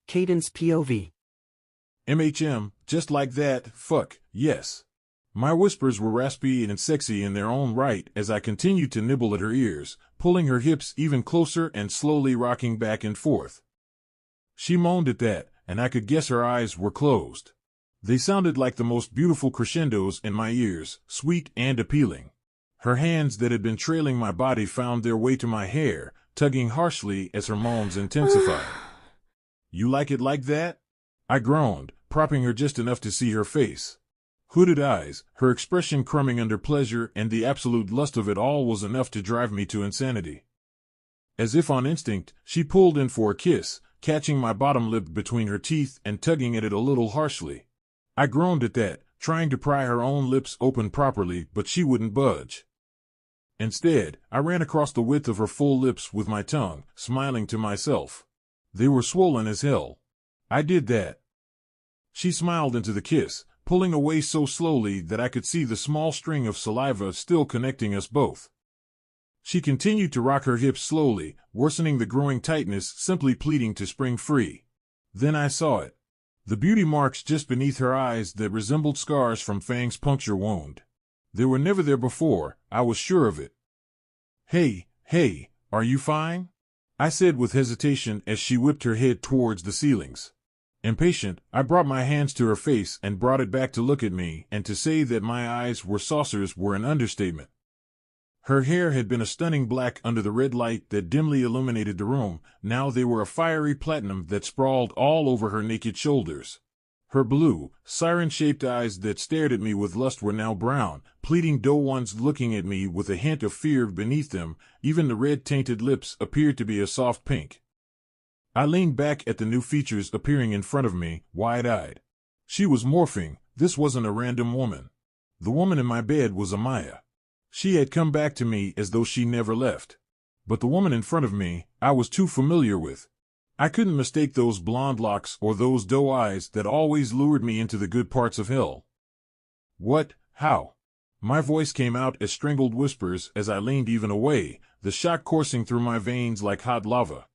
Cadence POV. Just like that, fuck, yes. My whispers were raspy and sexy in their own right as I continued to nibble at her ears, pulling her hips even closer and slowly rocking back and forth. She moaned at that, and I could guess her eyes were closed. They sounded like the most beautiful crescendos in my ears, sweet and appealing. Her hands that had been trailing my body found their way to my hair, tugging harshly as her moans intensified. You like it like that? I groaned, propping her just enough to see her face. Hooded eyes, her expression crumbing under pleasure, and the absolute lust of it all was enough to drive me to insanity. As if on instinct, she pulled in for a kiss, catching my bottom lip between her teeth and tugging at it a little harshly. I groaned at that, trying to pry her own lips open properly, but she wouldn't budge. Instead, I ran across the width of her full lips with my tongue, smiling to myself. They were swollen as hell. I did that. She smiled into the kiss, pulling away so slowly that I could see the small string of saliva still connecting us both. She continued to rock her hips slowly, worsening the growing tightness, simply pleading to spring free. Then I saw it. The beauty marks just beneath her eyes that resembled scars from Fang's puncture wound. They were never there before, I was sure of it. Hey, are you fine? I said with hesitation as she whipped her head towards the ceilings. Impatient, I brought my hands to her face and brought it back to look at me, and to say that my eyes were saucers were an understatement. Her hair had been a stunning black under the red light that dimly illuminated the room. Now they were a fiery platinum that sprawled all over her naked shoulders. Her blue, siren-shaped eyes that stared at me with lust were now brown, pleading doe ones looking at me with a hint of fear beneath them. Even the red-tainted lips appeared to be a soft pink. I leaned back at the new features appearing in front of me, wide-eyed. She was morphing. This wasn't a random woman. The woman in my bed was Amaya. She had come back to me as though she never left. But the woman in front of me, I was too familiar with. I couldn't mistake those blonde locks or those doe eyes that always lured me into the good parts of hell. What? How? My voice came out as strangled whispers as I leaned even away, the shock coursing through my veins like hot lava.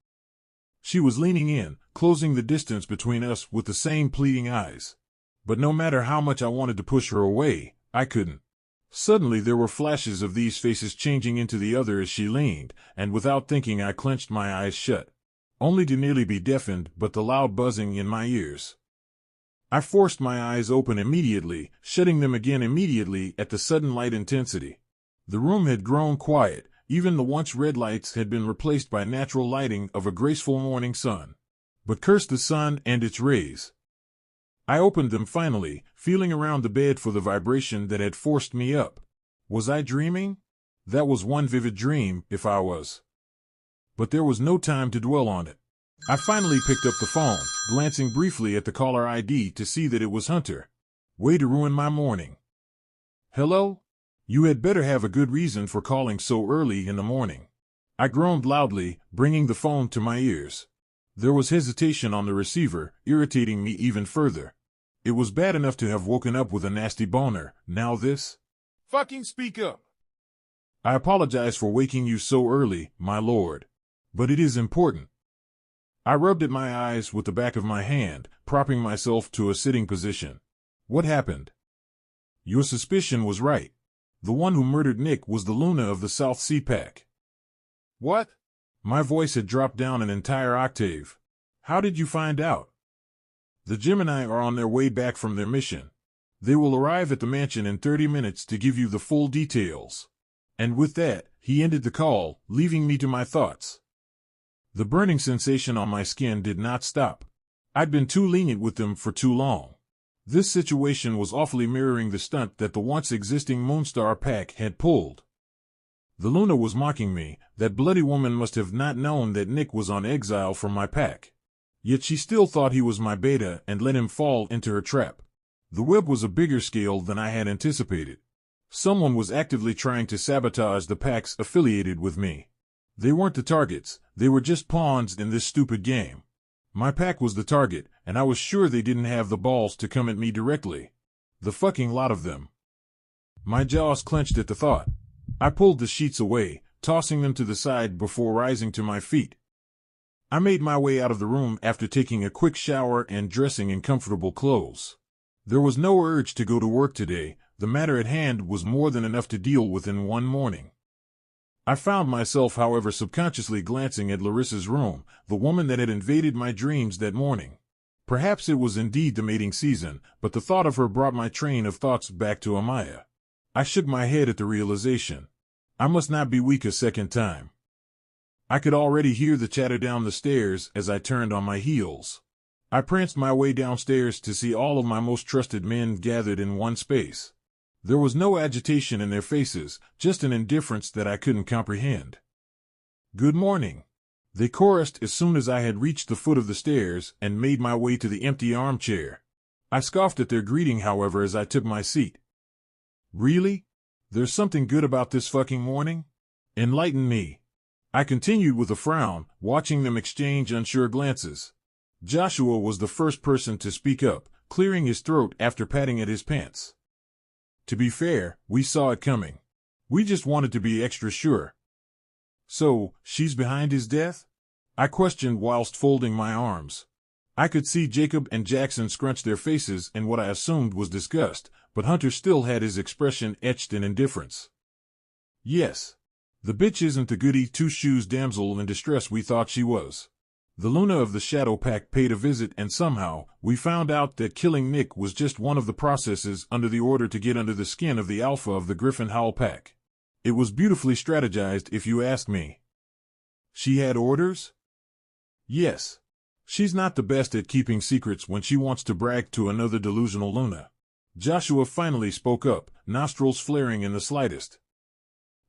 She was leaning in, closing the distance between us with the same pleading eyes. But no matter how much I wanted to push her away, I couldn't. Suddenly there were flashes of these faces changing into the other as she leaned, and without thinking I clenched my eyes shut. Only to nearly be deafened but the loud buzzing in my ears. I forced my eyes open immediately, shutting them again immediately at the sudden light intensity. The room had grown quiet. Even the once red lights had been replaced by natural lighting of a graceful morning sun. But curse the sun and its rays. I opened them finally, feeling around the bed for the vibration that had forced me up. Was I dreaming? That was one vivid dream, if I was. But there was no time to dwell on it. I finally picked up the phone, glancing briefly at the caller ID to see that it was Hunter. Way to ruin my morning. Hello? You had better have a good reason for calling so early in the morning. I groaned loudly, bringing the phone to my ears. There was hesitation on the receiver, irritating me even further. It was bad enough to have woken up with a nasty boner, now this? Fucking speak up! I apologize for waking you so early, my lord. But it is important. I rubbed at my eyes with the back of my hand, propping myself to a sitting position. What happened? Your suspicion was right. The one who murdered Nick was the Luna of the South Sea Pack. What? My voice had dropped down an entire octave. How did you find out? The Gemini are on their way back from their mission. They will arrive at the mansion in 30 minutes to give you the full details. And with that, he ended the call, leaving me to my thoughts. The burning sensation on my skin did not stop. I'd been too lenient with them for too long. This situation was awfully mirroring the stunt that the once existing Moonstar pack had pulled. The Luna was mocking me. That bloody woman must have not known that Nick was on exile from my pack. Yet she still thought he was my beta and let him fall into her trap. The web was a bigger scale than I had anticipated. Someone was actively trying to sabotage the packs affiliated with me. They weren't the targets, they were just pawns in this stupid game. My pack was the target, and I was sure they didn't have the balls to come at me directly. The fucking lot of them. My jaws clenched at the thought. I pulled the sheets away, tossing them to the side before rising to my feet. I made my way out of the room after taking a quick shower and dressing in comfortable clothes. There was no urge to go to work today. The matter at hand was more than enough to deal with in one morning. I found myself, however, subconsciously glancing at Larissa's room, the woman that had invaded my dreams that morning. Perhaps it was indeed the mating season, but the thought of her brought my train of thoughts back to Amaya. I shook my head at the realization. I must not be weak a second time. I could already hear the chatter down the stairs as I turned on my heels. I pranced my way downstairs to see all of my most trusted men gathered in one space. There was no agitation in their faces, just an indifference that I couldn't comprehend. "Good morning," they chorused as soon as I had reached the foot of the stairs and made my way to the empty armchair. I scoffed at their greeting, however, as I took my seat. "Really? There's something good about this fucking morning? Enlighten me," I continued with a frown, watching them exchange unsure glances. Joshua was the first person to speak up, clearing his throat after patting at his pants. "To be fair, we saw it coming. We just wanted to be extra sure." "So, she's behind his death?" I questioned whilst folding my arms. I could see Jacob and Jackson scrunch their faces in what I assumed was disgust, but Hunter still had his expression etched in indifference. "Yes. The bitch isn't the goody two-shoes damsel in distress we thought she was. The Luna of the Shadow Pack paid a visit, and somehow, we found out that killing Nick was just one of the processes under the order to get under the skin of the Alpha of the Griffin Howl Pack. It was beautifully strategized, if you ask me." "She had orders?" "Yes. She's not the best at keeping secrets when she wants to brag to another delusional Luna." Joshua finally spoke up, nostrils flaring in the slightest.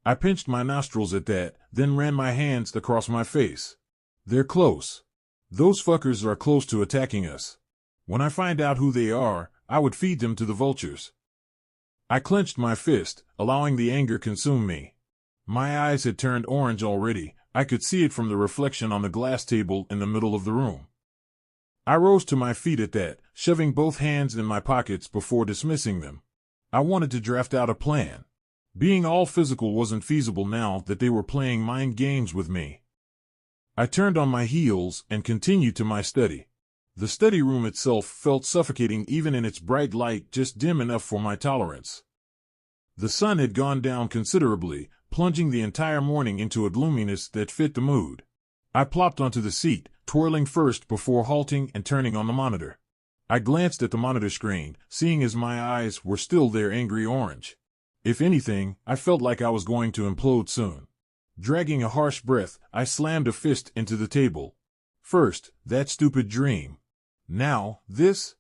I pinched my nostrils at that, then ran my hands across my face. "They're close. Those fuckers are close to attacking us. When I find out who they are, I would feed them to the vultures." I clenched my fist, allowing the anger consume me. My eyes had turned orange already. I could see it from the reflection on the glass table in the middle of the room. I rose to my feet at that, shoving both hands in my pockets before dismissing them. I wanted to draft out a plan. Being all physical wasn't feasible now that they were playing mind games with me. I turned on my heels and continued to my study. The study room itself felt suffocating even in its bright light, just dim enough for my tolerance. The sun had gone down considerably, plunging the entire morning into a gloominess that fit the mood. I plopped onto the seat, twirling first before halting and turning on the monitor. I glanced at the monitor screen, seeing as my eyes were still their angry orange. If anything, I felt like I was going to implode soon. Dragging a harsh breath, I slammed a fist into the table. First, that stupid dream. Now, this.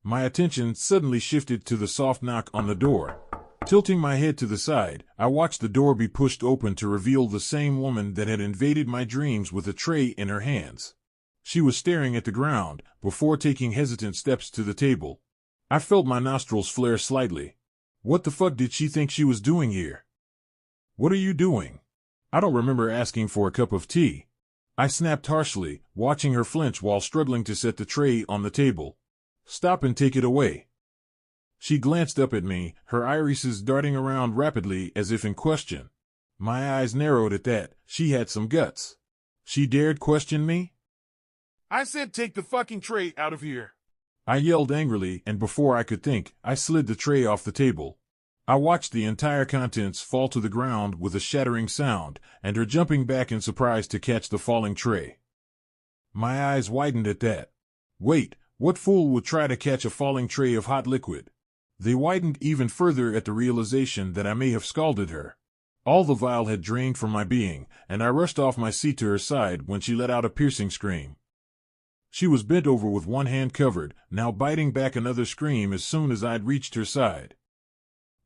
My attention suddenly shifted to the soft knock on the door. Tilting my head to the side, I watched the door be pushed open to reveal the same woman that had invaded my dreams with a tray in her hands. She was staring at the ground, before taking hesitant steps to the table. I felt my nostrils flare slightly. What the fuck did she think she was doing here? "What are you doing?" "I don't remember asking for a cup of tea," I snapped harshly, watching her flinch while struggling to set the tray on the table. "Stop and take it away." She glanced up at me, her irises darting around rapidly as if in question. My eyes narrowed at that. She had some guts. She dared question me? "I said take the fucking tray out of here," I yelled angrily, and before I could think, I slid the tray off the table. I watched the entire contents fall to the ground with a shattering sound, and her jumping back in surprise to catch the falling tray. My eyes widened at that. Wait, what fool would try to catch a falling tray of hot liquid? They widened even further at the realization that I may have scalded her. All the bile had drained from my being, and I rushed off my seat to her side when she let out a piercing scream. She was bent over with one hand covered, now biting back another scream as soon as I'd reached her side.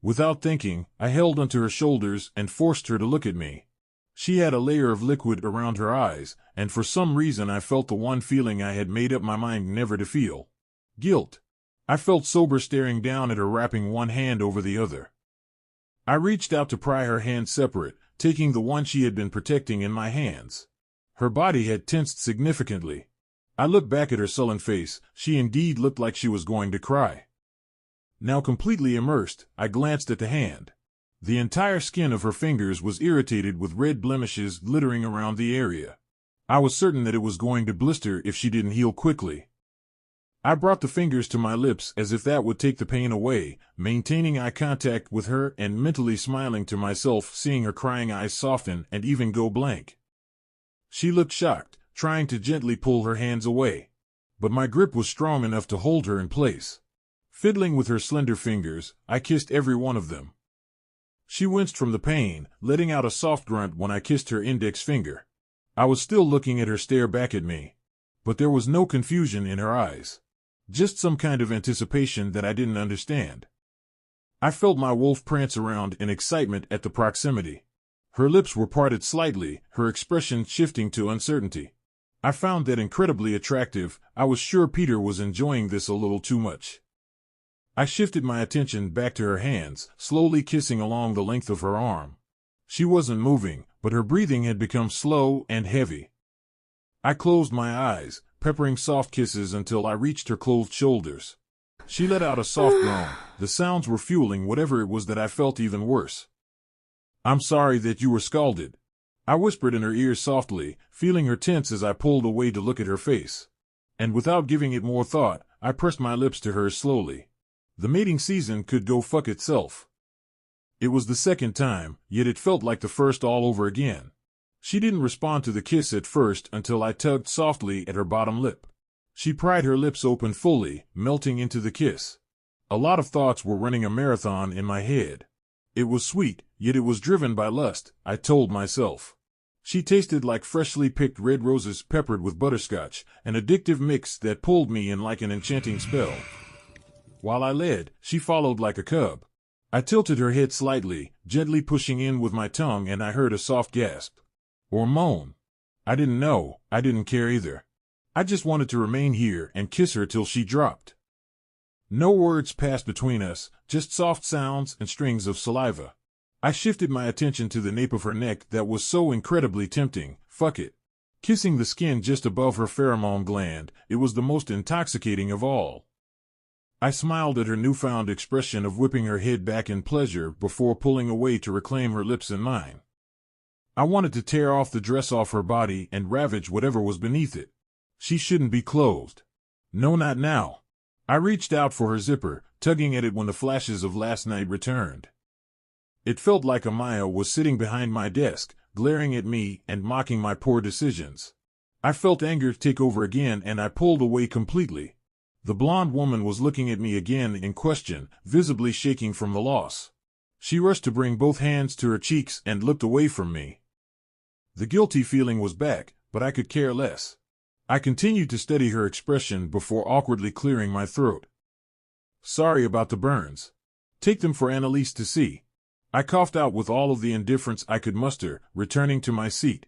Without thinking, I held onto her shoulders and forced her to look at me. She had a layer of liquid around her eyes, and for some reason I felt the one feeling I had made up my mind never to feel. Guilt. I felt sober staring down at her, wrapping one hand over the other. I reached out to pry her hands separate, taking the one she had been protecting in my hands. Her body had tensed significantly. I looked back at her sullen face. She indeed looked like she was going to cry. Now completely immersed, I glanced at the hand. The entire skin of her fingers was irritated with red blemishes glittering around the area. I was certain that it was going to blister if she didn't heal quickly. I brought the fingers to my lips as if that would take the pain away, maintaining eye contact with her and mentally smiling to myself, seeing her crying eyes soften and even go blank. She looked shocked, trying to gently pull her hands away. But my grip was strong enough to hold her in place. Fiddling with her slender fingers, I kissed every one of them. She winced from the pain, letting out a soft grunt when I kissed her index finger. I was still looking at her stare back at me. But there was no confusion in her eyes. Just some kind of anticipation that I didn't understand. I felt my wolf prance around in excitement at the proximity. Her lips were parted slightly, her expression shifting to uncertainty. I found that incredibly attractive. I was sure Peter was enjoying this a little too much. I shifted my attention back to her hands, slowly kissing along the length of her arm. She wasn't moving, but her breathing had become slow and heavy. I closed my eyes, peppering soft kisses until I reached her clothed shoulders. She let out a soft groan. The sounds were fueling whatever it was that I felt even worse. "I'm sorry that you were scalded," I whispered in her ear softly, feeling her tense as I pulled away to look at her face. And without giving it more thought, I pressed my lips to hers slowly. The mating season could go fuck itself. It was the second time, yet it felt like the first all over again. She didn't respond to the kiss at first until I tugged softly at her bottom lip. She pried her lips open fully, melting into the kiss. A lot of thoughts were running a marathon in my head. It was sweet, yet it was driven by lust, I told myself. She tasted like freshly picked red roses peppered with butterscotch, an addictive mix that pulled me in like an enchanting spell. While I led, she followed like a cub. I tilted her head slightly, gently pushing in with my tongue, and I heard a soft gasp. Or moan. I didn't know, I didn't care either. I just wanted to remain here and kiss her till she dropped. No words passed between us, just soft sounds and strings of saliva. I shifted my attention to the nape of her neck that was so incredibly tempting. Fuck it. Kissing the skin just above her pheromone gland, it was the most intoxicating of all. I smiled at her newfound expression of whipping her head back in pleasure before pulling away to reclaim her lips in mine. I wanted to tear off the dress off her body and ravage whatever was beneath it. She shouldn't be clothed. No, not now. I reached out for her zipper, tugging at it when the flashes of last night returned. It felt like Amaya was sitting behind my desk, glaring at me and mocking my poor decisions. I felt anger take over again and I pulled away completely. The blonde woman was looking at me again in question, visibly shaking from the loss. She rushed to bring both hands to her cheeks and looked away from me. The guilty feeling was back, but I could care less. I continued to study her expression before awkwardly clearing my throat. "Sorry about the burns. Take them for Annalise to see." I coughed out with all of the indifference I could muster, returning to my seat.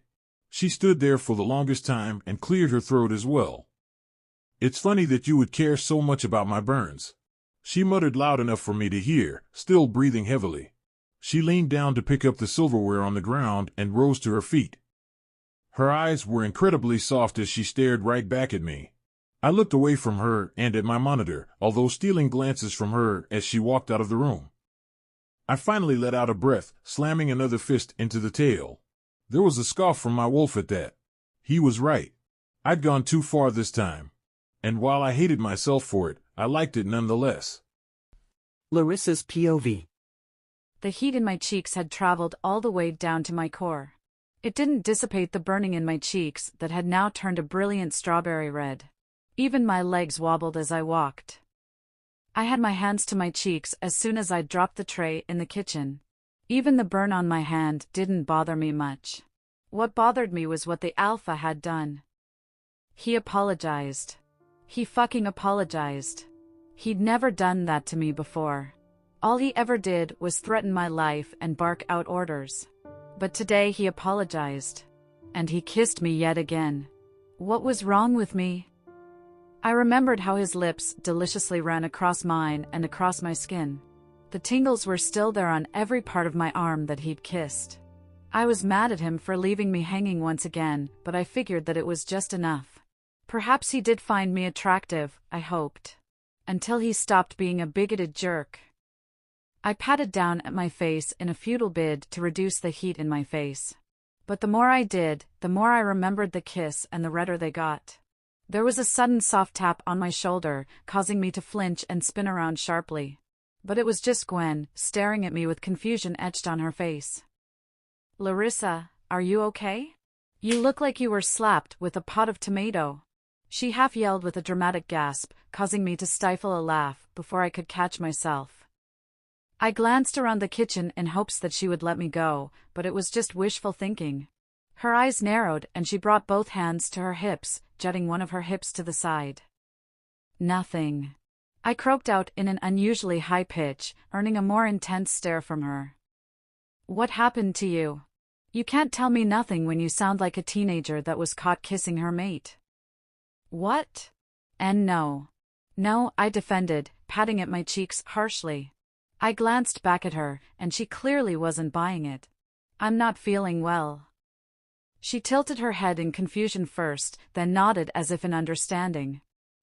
She stood there for the longest time and cleared her throat as well. "It's funny that you would care so much about my burns," she muttered loud enough for me to hear, still breathing heavily. She leaned down to pick up the silverware on the ground and rose to her feet. Her eyes were incredibly soft as she stared right back at me. I looked away from her and at my monitor, although stealing glances from her as she walked out of the room. I finally let out a breath, slamming another fist into the table. There was a scoff from my wolf at that. He was right. I'd gone too far this time. And while I hated myself for it, I liked it nonetheless. Larissa's POV. The heat in my cheeks had traveled all the way down to my core. It didn't dissipate the burning in my cheeks that had now turned a brilliant strawberry red. Even my legs wobbled as I walked. I had my hands to my cheeks as soon as I dropped the tray in the kitchen. Even the burn on my hand didn't bother me much. What bothered me was what the alpha had done. He apologized. He fucking apologized. He'd never done that to me before. All he ever did was threaten my life and bark out orders. But today he apologized. And he kissed me yet again. What was wrong with me? I remembered how his lips deliciously ran across mine and across my skin. The tingles were still there on every part of my arm that he'd kissed. I was mad at him for leaving me hanging once again, but I figured that it was just enough. Perhaps he did find me attractive, I hoped. Until he stopped being a bigoted jerk. I patted down at my face in a futile bid to reduce the heat in my face. But the more I did, the more I remembered the kiss and the redder they got. There was a sudden soft tap on my shoulder, causing me to flinch and spin around sharply. But it was just Gwen, staring at me with confusion etched on her face. "Larissa, are you okay? You look like you were slapped with a pot of tomato." She half yelled with a dramatic gasp, causing me to stifle a laugh before I could catch myself. I glanced around the kitchen in hopes that she would let me go, but it was just wishful thinking. Her eyes narrowed and she brought both hands to her hips, jutting one of her hips to the side. "Nothing," I croaked out in an unusually high pitch, earning a more intense stare from her. "What happened to you? You can't tell me nothing when you sound like a teenager that was caught kissing her mate." "What?" "And no, I defended, patting at my cheeks harshly. I glanced back at her, and she clearly wasn't buying it. "I'm not feeling well." She tilted her head in confusion first, then nodded as if in understanding.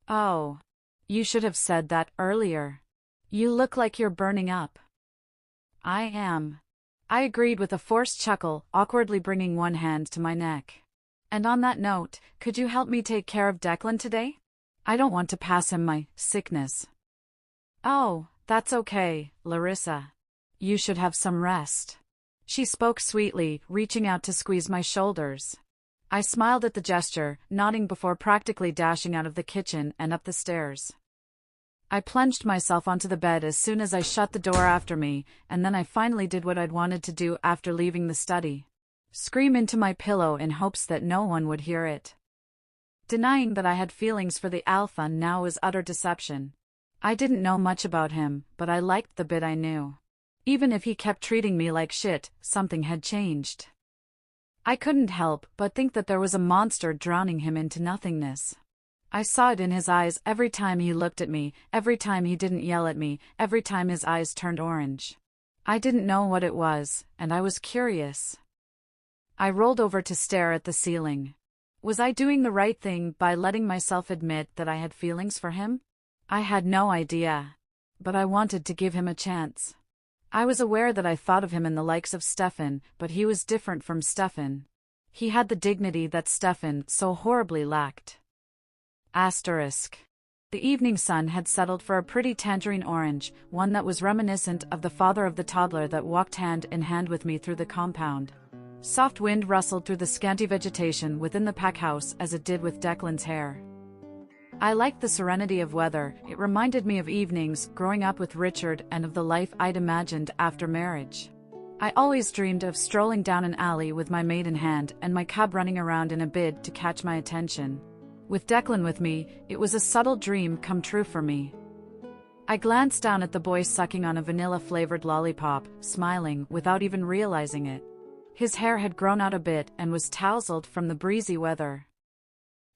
"Oh. You should have said that earlier. You look like you're burning up." "I am," I agreed with a forced chuckle, awkwardly bringing one hand to my neck. "And on that note, could you help me take care of Declan today? I don't want to pass him my sickness." "Oh, that's okay, Larissa. You should have some rest." She spoke sweetly, reaching out to squeeze my shoulders. I smiled at the gesture, nodding before practically dashing out of the kitchen and up the stairs. I plunged myself onto the bed as soon as I shut the door after me, and then I finally did what I'd wanted to do after leaving the study. Scream into my pillow in hopes that no one would hear it. Denying that I had feelings for the alpha now was utter deception. I didn't know much about him, but I liked the bit I knew. Even if he kept treating me like shit, something had changed. I couldn't help but think that there was a monster drowning him into nothingness. I saw it in his eyes every time he looked at me, every time he didn't yell at me, every time his eyes turned orange. I didn't know what it was, and I was curious. I rolled over to stare at the ceiling. Was I doing the right thing by letting myself admit that I had feelings for him? I had no idea. But I wanted to give him a chance. I was aware that I thought of him in the likes of Stefan, but he was different from Stefan. He had the dignity that Stefan so horribly lacked. Asterisk. The evening sun had settled for a pretty tangerine orange, one that was reminiscent of the father of the toddler that walked hand in hand with me through the compound. Soft wind rustled through the scanty vegetation within the pack house as it did with Declan's hair. I liked the serenity of weather. It reminded me of evenings growing up with Richard and of the life I'd imagined after marriage. I always dreamed of strolling down an alley with my mate in hand and my cub running around in a bid to catch my attention. With Declan with me, it was a subtle dream come true for me. I glanced down at the boy sucking on a vanilla-flavored lollipop, smiling without even realizing it. His hair had grown out a bit and was tousled from the breezy weather.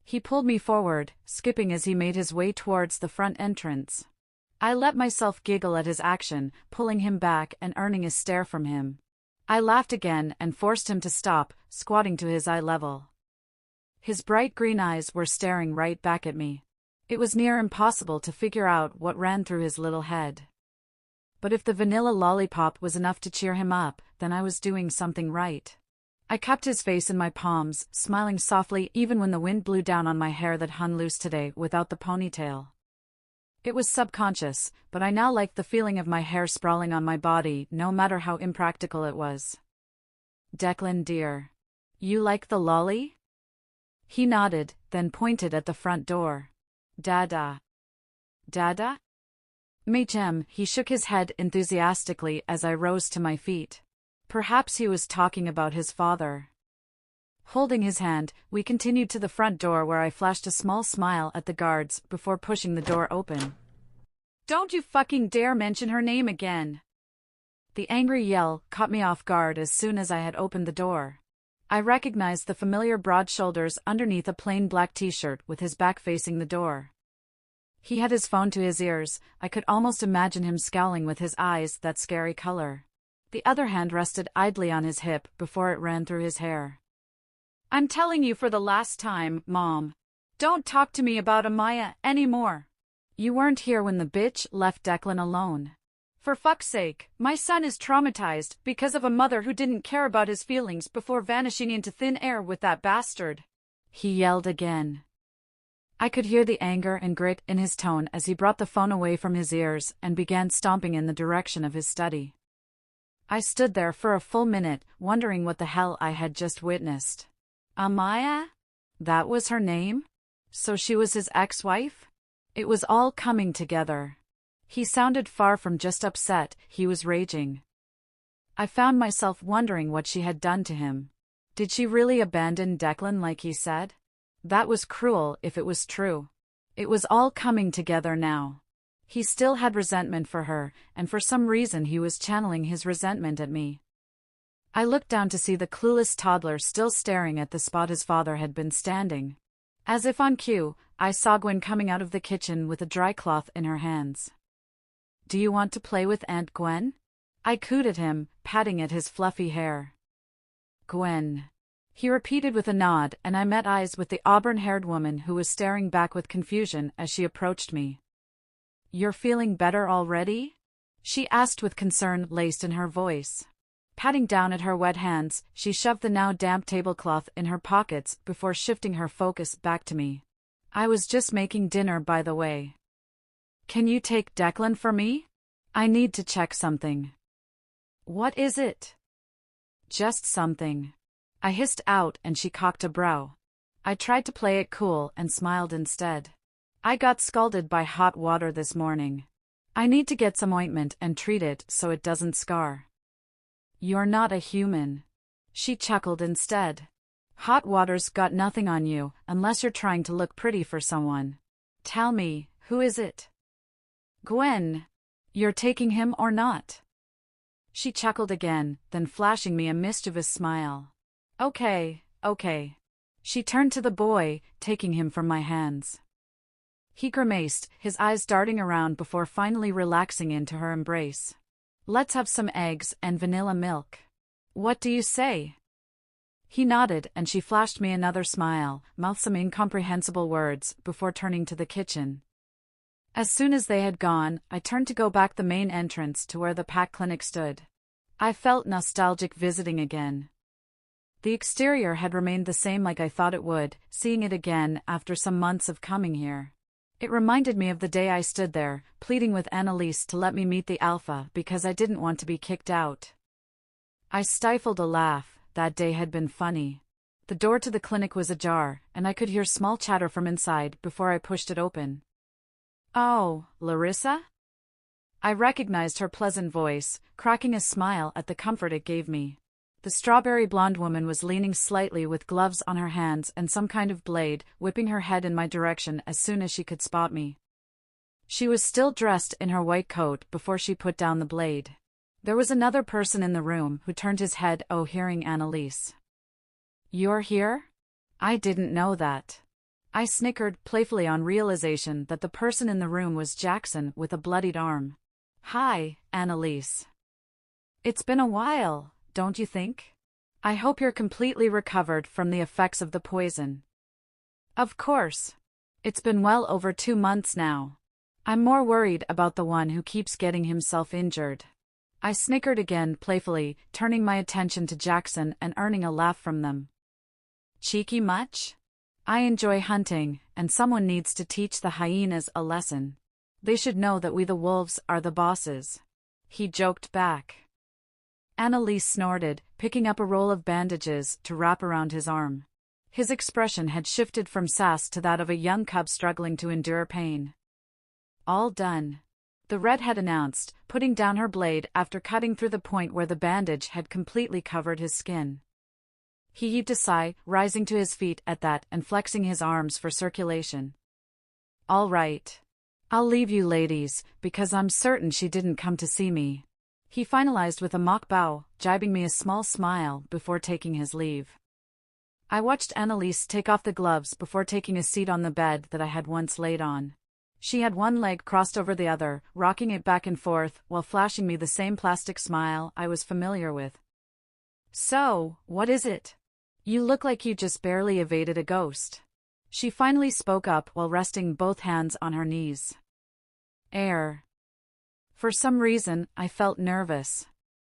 He pulled me forward, skipping as he made his way towards the front entrance. I let myself giggle at his action, pulling him back and earning a stare from him. I laughed again and forced him to stop, squatting to his eye level. His bright green eyes were staring right back at me. It was near impossible to figure out what ran through his little head. But if the vanilla lollipop was enough to cheer him up, then I was doing something right. I cupped his face in my palms, smiling softly even when the wind blew down on my hair that hung loose today without the ponytail. It was subconscious, but I now liked the feeling of my hair sprawling on my body, no matter how impractical it was. "Declan dear. You like the lolly?" He nodded, then pointed at the front door. "Dada." "Dada?" Machem, he shook his head enthusiastically as I rose to my feet. Perhaps he was talking about his father. Holding his hand, we continued to the front door where I flashed a small smile at the guards before pushing the door open. "Don't you fucking dare mention her name again!" The angry yell caught me off guard as soon as I had opened the door. I recognized the familiar broad shoulders underneath a plain black t-shirt with his back facing the door. He had his phone to his ears. I could almost imagine him scowling with his eyes that scary color. The other hand rested idly on his hip before it ran through his hair. "I'm telling you for the last time, Mom. Don't talk to me about Amaya anymore. You weren't here when the bitch left Declan alone. For fuck's sake, my son is traumatized because of a mother who didn't care about his feelings before vanishing into thin air with that bastard. He yelled again. I could hear the anger and grit in his tone as he brought the phone away from his ears and began stomping in the direction of his study. I stood there for a full minute, wondering what the hell I had just witnessed. Amaya? That was her name? So she was his ex-wife? It was all coming together. He sounded far from just upset, he was raging. I found myself wondering what she had done to him. Did she really abandon Declan like he said? That was cruel if it was true. It was all coming together now. He still had resentment for her, and for some reason he was channeling his resentment at me. I looked down to see the clueless toddler still staring at the spot his father had been standing. As if on cue, I saw Gwen coming out of the kitchen with a dry cloth in her hands. Do you want to play with Aunt Gwen? I cooed at him, patting at his fluffy hair. Gwen. He repeated with a nod, and I met eyes with the auburn-haired woman who was staring back with confusion as she approached me. You're feeling better already? She asked with concern laced in her voice. Patting down at her wet hands, she shoved the now damp tablecloth in her pockets before shifting her focus back to me. I was just making dinner, by the way. Can you take Declan for me? I need to check something. What is it? Just something. I hissed out and she cocked a brow. I tried to play it cool and smiled instead. I got scalded by hot water this morning. I need to get some ointment and treat it so it doesn't scar. You're not a human. She chuckled instead. Hot water's got nothing on you unless you're trying to look pretty for someone. Tell me, who is it? Gwen. You're taking him or not? She chuckled again, then flashing me a mischievous smile. Okay. She turned to the boy, taking him from my hands. He grimaced, his eyes darting around before finally relaxing into her embrace. Let's have some eggs and vanilla milk. What do you say? He nodded and she flashed me another smile, mouthed some incomprehensible words, before turning to the kitchen. As soon as they had gone, I turned to go back the main entrance to where the pack clinic stood. I felt nostalgic visiting again. The exterior had remained the same like I thought it would, seeing it again after some months of coming here. It reminded me of the day I stood there, pleading with Annalise to let me meet the Alpha because I didn't want to be kicked out. I stifled a laugh. That day had been funny. The door to the clinic was ajar, and I could hear small chatter from inside before I pushed it open. Oh, Larissa? I recognized her pleasant voice, cracking a smile at the comfort it gave me. The strawberry blonde woman was leaning slightly with gloves on her hands and some kind of blade, whipping her head in my direction as soon as she could spot me. She was still dressed in her white coat before she put down the blade. There was another person in the room who turned his head, hearing Annalise. You're here? I didn't know that. I snickered playfully on realization that the person in the room was Jackson with a bloodied arm. Hi, Annalise. It's been a while, don't you think? I hope you're completely recovered from the effects of the poison. Of course. It's been well over 2 months now. I'm more worried about the one who keeps getting himself injured. I snickered again playfully, turning my attention to Jackson and earning a laugh from them. Cheeky much? I enjoy hunting, and someone needs to teach the hyenas a lesson. They should know that we the wolves are the bosses. He joked back. Annalise snorted, picking up a roll of bandages to wrap around his arm. His expression had shifted from sass to that of a young cub struggling to endure pain. All done, the redhead announced, putting down her blade after cutting through the point where the bandage had completely covered his skin. He heaved a sigh, rising to his feet at that and flexing his arms for circulation. All right. I'll leave you ladies, because I'm certain she didn't come to see me. He finalized with a mock bow, jibing me a small smile before taking his leave. I watched Annalise take off the gloves before taking a seat on the bed that I had once laid on. She had one leg crossed over the other, rocking it back and forth while flashing me the same plastic smile I was familiar with. So, what is it? You look like you just barely evaded a ghost. She finally spoke up while resting both hands on her knees. Air. For some reason, I felt nervous.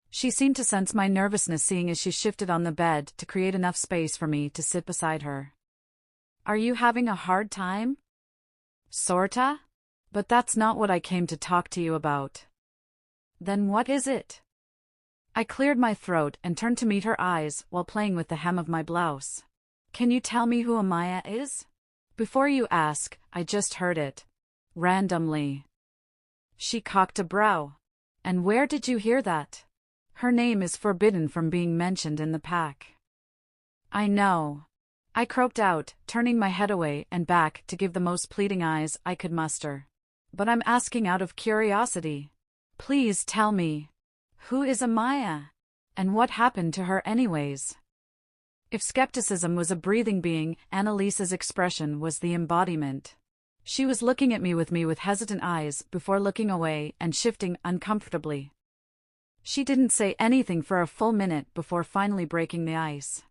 She seemed to sense my nervousness, seeing as she shifted on the bed to create enough space for me to sit beside her. Are you having a hard time? Sorta? But that's not what I came to talk to you about. Then what is it? I cleared my throat and turned to meet her eyes while playing with the hem of my blouse. Can you tell me who Amaya is? Before you ask, I just heard it. Randomly. She cocked a brow. And where did you hear that? Her name is forbidden from being mentioned in the pack. I know. I croaked out, turning my head away and back to give the most pleading eyes I could muster. But I'm asking out of curiosity. Please tell me. Who is Amaya? And what happened to her anyways? If skepticism was a breathing being, Annalise's expression was the embodiment. She was looking at me with hesitant eyes before looking away and shifting uncomfortably. She didn't say anything for a full minute before finally breaking the ice.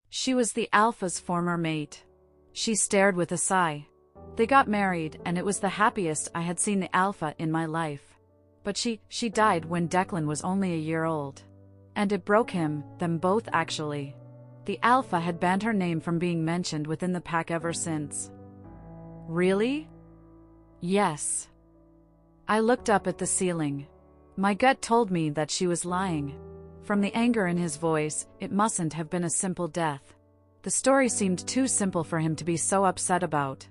She was the Alpha's former mate. She stared with a sigh. They got married, and it was the happiest I had seen the Alpha in my life. But she died when Declan was only a year old. And it broke him, them both actually. The Alpha had banned her name from being mentioned within the pack ever since. Really? Yes. I looked up at the ceiling. My gut told me that she was lying. From the anger in his voice, it mustn't have been a simple death. The story seemed too simple for him to be so upset about.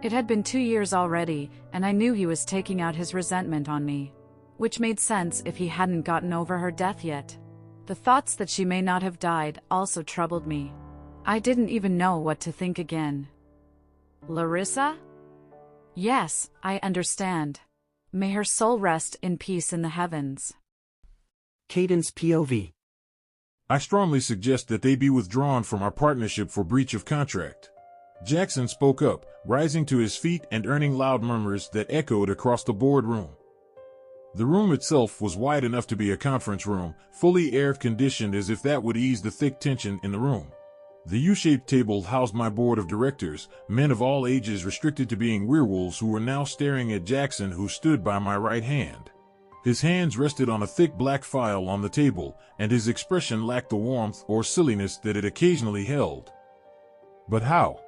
It had been 2 years already, and I knew he was taking out his resentment on me. Which made sense if he hadn't gotten over her death yet. The thoughts that she may not have died also troubled me. I didn't even know what to think again. Larissa? Yes, I understand. May her soul rest in peace in the heavens. Cadence POV. I strongly suggest that they be withdrawn from our partnership for breach of contract. Jackson spoke up, rising to his feet and earning loud murmurs that echoed across the boardroom. The room itself was wide enough to be a conference room, fully air-conditioned, as if that would ease the thick tension in the room. The U-shaped table housed my board of directors, men of all ages restricted to being werewolves, who were now staring at Jackson, who stood by my right hand. His hands rested on a thick black file on the table, and his expression lacked the warmth or silliness that it occasionally held. But how?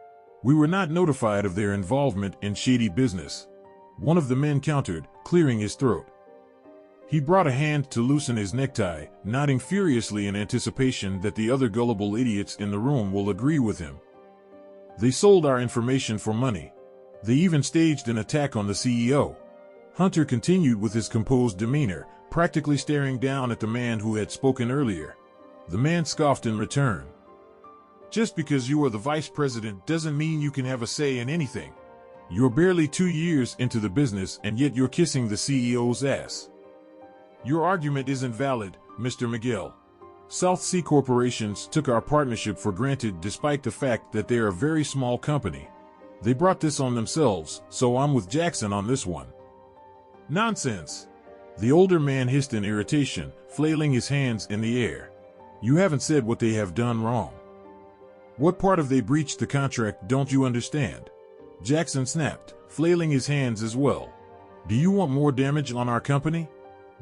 We were not notified of their involvement in shady business. One of the men countered, clearing his throat. He brought a hand to loosen his necktie, nodding furiously in anticipation that the other gullible idiots in the room will agree with him. They sold our information for money. They even staged an attack on the CEO. Hunter continued with his composed demeanor, practically staring down at the man who had spoken earlier. The man scoffed in return. Just because you are the vice president doesn't mean you can have a say in anything. You're barely 2 years into the business, and yet you're kissing the CEO's ass. Your argument isn't valid, Mr. Miguel. South Sea Corporations took our partnership for granted despite the fact that they're a very small company. They brought this on themselves, so I'm with Jackson on this one. Nonsense! The older man hissed in irritation, flailing his hands in the air. You haven't said what they have done wrong. What part of they breached the contract don't you understand? Jackson snapped, flailing his hands as well. Do you want more damage on our company?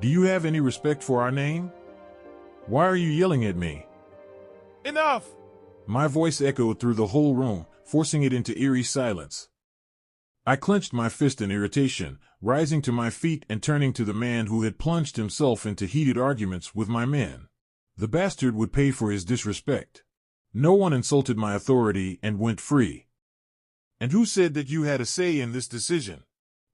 Do you have any respect for our name? Why are you yelling at me? Enough! My voice echoed through the whole room, forcing it into eerie silence. I clenched my fist in irritation, rising to my feet and turning to the man who had plunged himself into heated arguments with my men. The bastard would pay for his disrespect. No one insulted my authority and went free. And who said that you had a say in this decision?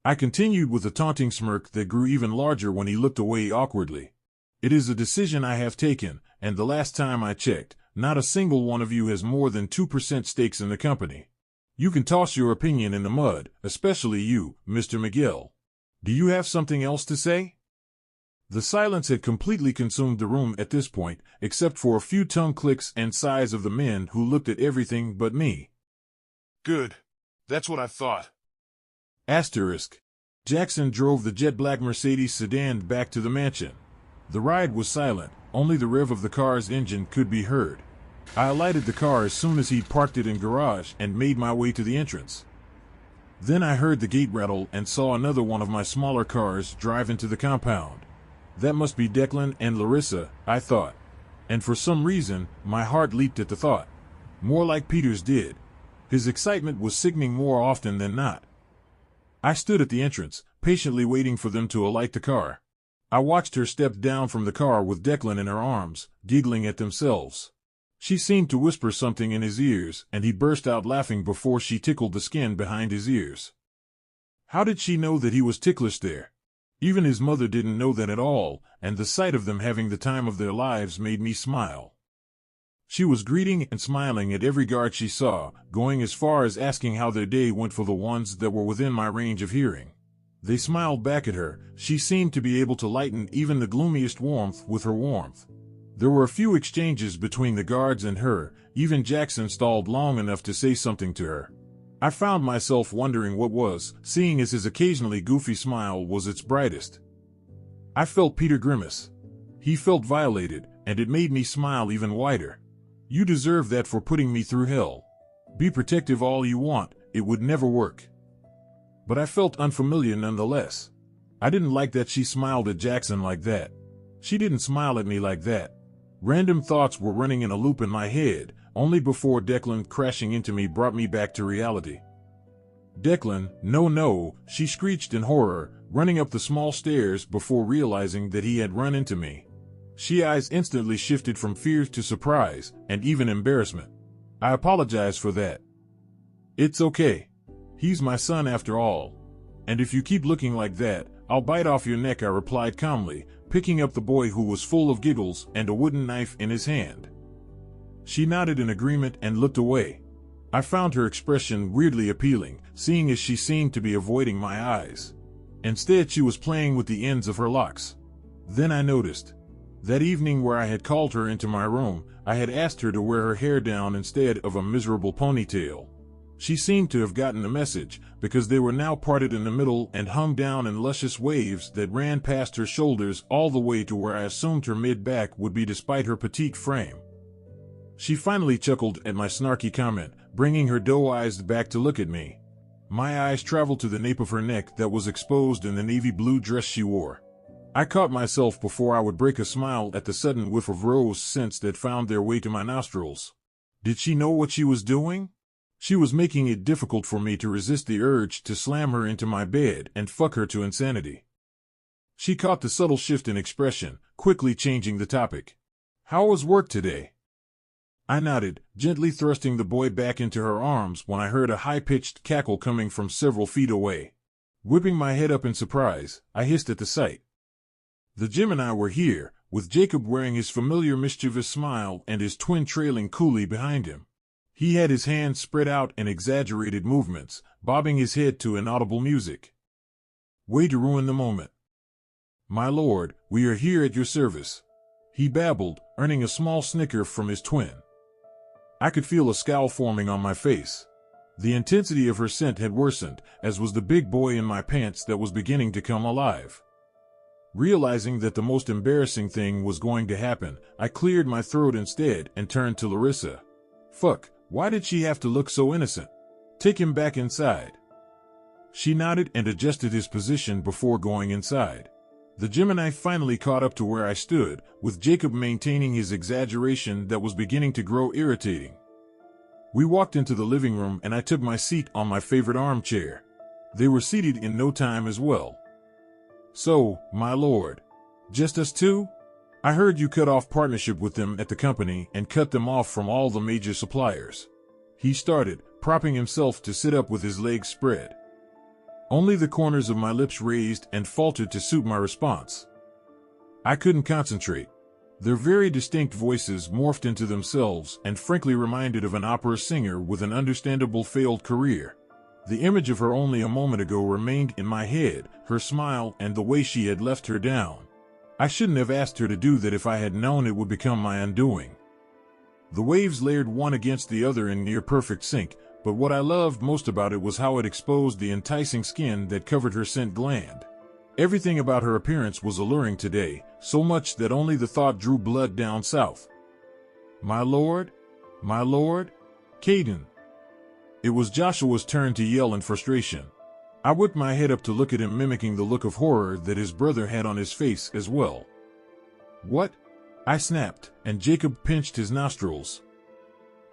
I continued with a taunting smirk that grew even larger when he looked away awkwardly. It is a decision I have taken, and the last time I checked, not a single one of you has more than 2% stakes in the company. You can toss your opinion in the mud, especially you, Mr. Miguel. Do you have something else to say? The silence had completely consumed the room at this point, except for a few tongue clicks and sighs of the men who looked at everything but me. Good. That's what I thought. Asterisk. Jackson drove the jet-black Mercedes sedan back to the mansion. The ride was silent, only the rev of the car's engine could be heard. I alighted the car as soon as he'd parked it in garage and made my way to the entrance. Then I heard the gate rattle and saw another one of my smaller cars drive into the compound. That must be Declan and Larissa, I thought. And for some reason, my heart leaped at the thought. More like Peter's did. His excitement was sickening more often than not. I stood at the entrance, patiently waiting for them to alight the car. I watched her step down from the car with Declan in her arms, giggling at themselves. She seemed to whisper something in his ears, and he burst out laughing before she tickled the skin behind his ears. How did she know that he was ticklish there? Even his mother didn't know that at all, and the sight of them having the time of their lives made me smile. She was greeting and smiling at every guard she saw, going as far as asking how their day went for the ones that were within my range of hearing. They smiled back at her. She seemed to be able to lighten even the gloomiest warmth with her warmth. There were a few exchanges between the guards and her. Even Jackson stalled long enough to say something to her. I found myself wondering what was, seeing as his occasionally goofy smile was its brightest. I felt Peter grimace. He felt violated, and it made me smile even wider. You deserve that for putting me through hell. Be protective all you want, it would never work. But I felt unfamiliar nonetheless. I didn't like that she smiled at Jackson like that. She didn't smile at me like that. Random thoughts were running in a loop in my head, only before Declan crashing into me brought me back to reality. Declan, no, she screeched in horror, running up the small stairs before realizing that he had run into me. She eyes instantly shifted from fear to surprise, and even embarrassment. I apologize for that. It's okay. He's my son after all. And if you keep looking like that, I'll bite off your neck, I replied calmly, picking up the boy who was full of giggles and a wooden knife in his hand. She nodded in agreement and looked away. I found her expression weirdly appealing, seeing as she seemed to be avoiding my eyes. Instead, she was playing with the ends of her locks. Then I noticed. That evening where I had called her into my room, I had asked her to wear her hair down instead of a miserable ponytail. She seemed to have gotten the message, because they were now parted in the middle and hung down in luscious waves that ran past her shoulders all the way to where I assumed her mid-back would be despite her petite frame. She finally chuckled at my snarky comment, bringing her doe eyes back to look at me. My eyes traveled to the nape of her neck that was exposed in the navy blue dress she wore. I caught myself before I would break a smile at the sudden whiff of rose scents that found their way to my nostrils. Did she know what she was doing? She was making it difficult for me to resist the urge to slam her into my bed and fuck her to insanity. She caught the subtle shift in expression, quickly changing the topic. How was work today? I nodded, gently thrusting the boy back into her arms when I heard a high-pitched cackle coming from several feet away. Whipping my head up in surprise, I hissed at the sight. The Jim and I were here, with Jacob wearing his familiar mischievous smile and his twin trailing coolly behind him. He had his hands spread out in exaggerated movements, bobbing his head to inaudible music. Way to ruin the moment. My lord, we are here at your service, he babbled, earning a small snicker from his twin. I could feel a scowl forming on my face. The intensity of her scent had worsened, as was the big boy in my pants that was beginning to come alive. Realizing that the most embarrassing thing was going to happen, I cleared my throat instead and turned to Larissa. Fuck, why did she have to look so innocent? Take him back inside. She nodded and adjusted his position before going inside. The Gemini finally caught up to where I stood, with Jacob maintaining his exaggeration that was beginning to grow irritating. We walked into the living room and I took my seat on my favorite armchair. They were seated in no time as well. So, my lord, just us two? I heard you cut off partnership with them at the company and cut them off from all the major suppliers. He started, propping himself to sit up with his legs spread. Only the corners of my lips raised and faltered to suit my response. I couldn't concentrate. Their very distinct voices morphed into themselves and frankly reminded of an opera singer with an understandable failed career. The image of her only a moment ago remained in my head, her smile and the way she had left her down. I shouldn't have asked her to do that if I had known it would become my undoing. The waves layered one against the other in near-perfect sync, but what I loved most about it was how it exposed the enticing skin that covered her scent gland. Everything about her appearance was alluring today, so much that only the thought drew blood down south. My lord? My lord? Caden. It was Joshua's turn to yell in frustration. I whipped my head up to look at him, mimicking the look of horror that his brother had on his face as well. "What?" I snapped, and Jacob pinched his nostrils.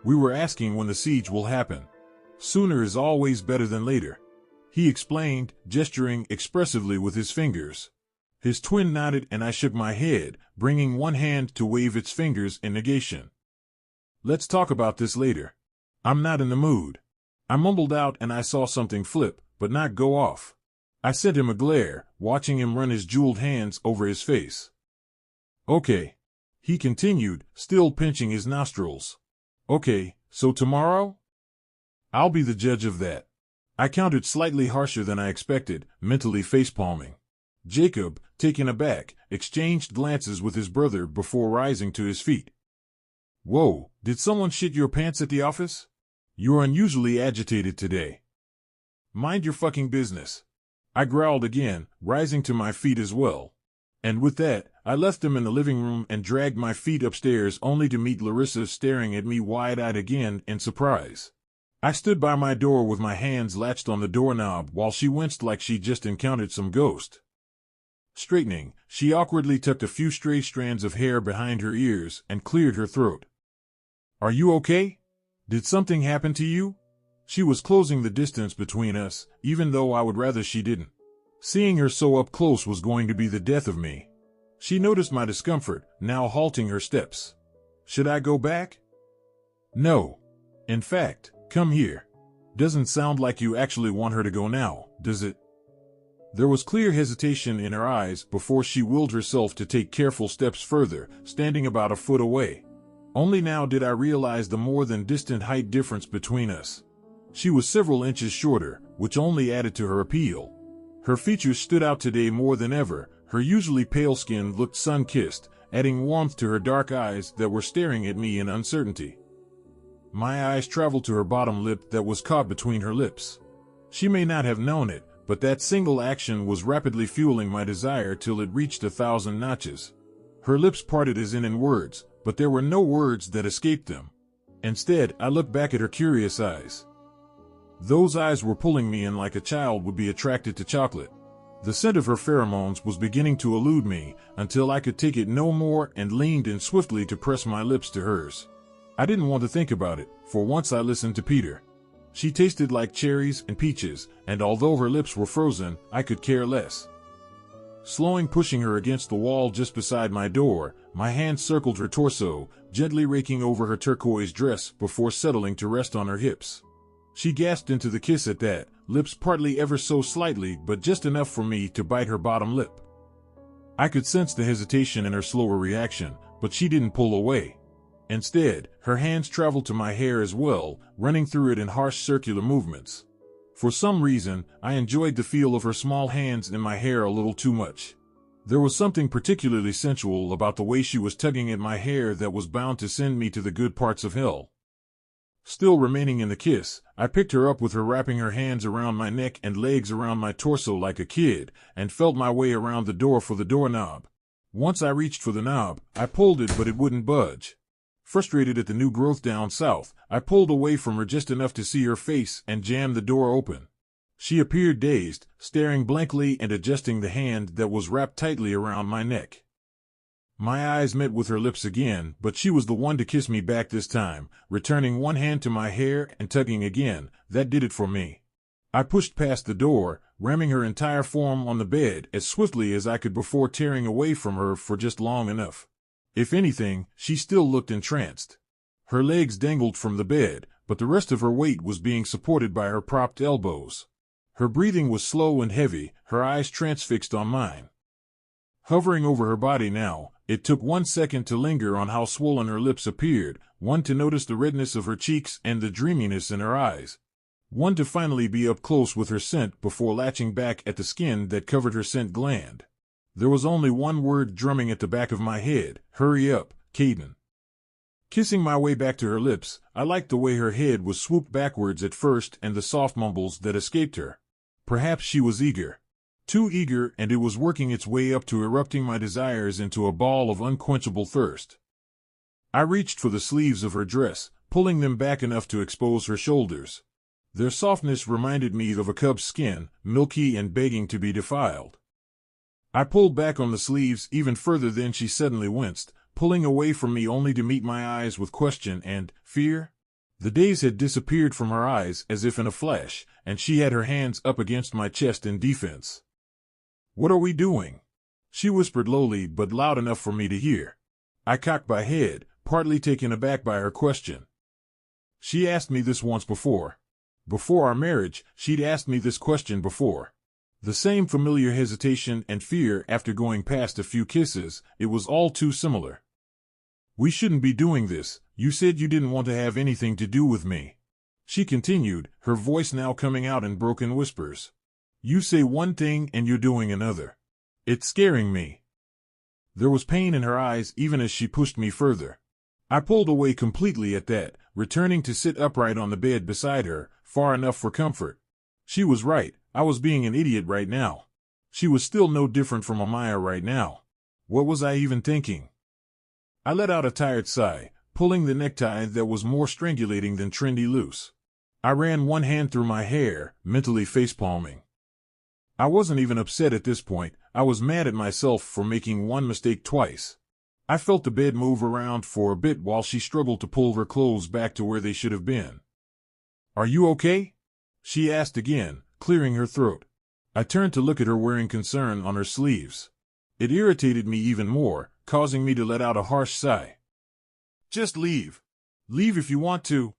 "We were asking when the siege will happen. Sooner is always better than later," he explained, gesturing expressively with his fingers. His twin nodded and I shook my head, bringing one hand to wave its fingers in negation. "Let's talk about this later. I'm not in the mood." I mumbled out and I saw something flip, but not go off. I sent him a glare, watching him run his jeweled hands over his face. "Okay," he continued, still pinching his nostrils. "Okay, so tomorrow? I'll be the judge of that." I countered slightly harsher than I expected, mentally facepalming. Jacob, taken aback, exchanged glances with his brother before rising to his feet. "Whoa, did someone shit your pants at the office? You're unusually agitated today." "Mind your fucking business," I growled again, rising to my feet as well. And with that, I left them in the living room and dragged my feet upstairs only to meet Larissa staring at me wide-eyed again in surprise. I stood by my door with my hands latched on the doorknob while she winced like she'd just encountered some ghost. Straightening, she awkwardly tucked a few stray strands of hair behind her ears and cleared her throat. "Are you okay? Did something happen to you?" She was closing the distance between us, even though I would rather she didn't. Seeing her so up close was going to be the death of me. She noticed my discomfort, now halting her steps. "Should I go back?" "No. In fact, come here. Doesn't sound like you actually want her to go now, does it?" There was clear hesitation in her eyes before she willed herself to take careful steps further, standing about a foot away. Only now did I realize the more than distant height difference between us. She was several inches shorter, which only added to her appeal. Her features stood out today more than ever. Her usually pale skin looked sun-kissed, adding warmth to her dark eyes that were staring at me in uncertainty. My eyes traveled to her bottom lip that was caught between her lips. She may not have known it, but that single action was rapidly fueling my desire till it reached 1,000 notches. Her lips parted as in words, but there were no words that escaped them. Instead, I looked back at her curious eyes. Those eyes were pulling me in like a child would be attracted to chocolate. The scent of her pheromones was beginning to elude me until I could take it no more and leaned in swiftly to press my lips to hers. I didn't want to think about it, for once I listened to Peter. She tasted like cherries and peaches, and although her lips were frozen, I could care less. Slowing, pushing her against the wall just beside my door, my hand circled her torso, gently raking over her turquoise dress before settling to rest on her hips. She gasped into the kiss at that, lips partly ever so slightly but just enough for me to bite her bottom lip. I could sense the hesitation in her slower reaction, but she didn't pull away. Instead, her hands traveled to my hair as well, running through it in harsh circular movements. For some reason, I enjoyed the feel of her small hands in my hair a little too much. There was something particularly sensual about the way she was tugging at my hair that was bound to send me to the good parts of hell. Still remaining in the kiss, I picked her up with her wrapping her hands around my neck and legs around my torso like a kid, and felt my way around the door for the doorknob. Once I reached for the knob, I pulled it but it wouldn't budge. Frustrated at the new growth down south, I pulled away from her just enough to see her face and jammed the door open. She appeared dazed, staring blankly and adjusting the hand that was wrapped tightly around my neck. My eyes met with her lips again, but she was the one to kiss me back this time, returning one hand to my hair and tugging again. That did it for me. I pushed past the door, ramming her entire form on the bed as swiftly as I could before tearing away from her for just long enough. If anything, she still looked entranced. Her legs dangled from the bed, but the rest of her weight was being supported by her propped elbows. Her breathing was slow and heavy, her eyes transfixed on mine. Hovering over her body now, it took 1 second to linger on how swollen her lips appeared, one to notice the redness of her cheeks and the dreaminess in her eyes, one to finally be up close with her scent before latching back at the skin that covered her scent gland. There was only one word drumming at the back of my head: hurry up, Caden. Kissing my way back to her lips, I liked the way her head was swooped backwards at first and the soft mumbles that escaped her. Perhaps she was eager. Too eager, and it was working its way up to erupting my desires into a ball of unquenchable thirst. I reached for the sleeves of her dress, pulling them back enough to expose her shoulders. Their softness reminded me of a cub's skin, milky and begging to be defiled. I pulled back on the sleeves even further, then she suddenly winced, pulling away from me only to meet my eyes with question and fear. The daze had disappeared from her eyes as if in a flash, and she had her hands up against my chest in defense. "What are we doing?" she whispered lowly but loud enough for me to hear. I cocked my head, partly taken aback by her question. She asked me this once before. Before our marriage, she'd asked me this question before. The same familiar hesitation and fear after going past a few kisses, it was all too similar. "We shouldn't be doing this. You said you didn't want to have anything to do with me," she continued, her voice now coming out in broken whispers. "You say one thing and you're doing another. It's scaring me." There was pain in her eyes even as she pushed me further. I pulled away completely at that, returning to sit upright on the bed beside her, far enough for comfort. She was right. I was being an idiot right now. She was still no different from Amaya right now. What was I even thinking? I let out a tired sigh, pulling the necktie that was more strangulating than trendy loose. I ran one hand through my hair, mentally facepalming. I wasn't even upset at this point. I was mad at myself for making one mistake twice. I felt the bed move around for a bit while she struggled to pull her clothes back to where they should have been. "Are you okay?" she asked again, clearing her throat. I turned to look at her, wearing concern on her sleeves. It irritated me even more, causing me to let out a harsh sigh. "Just leave. Leave if you want to."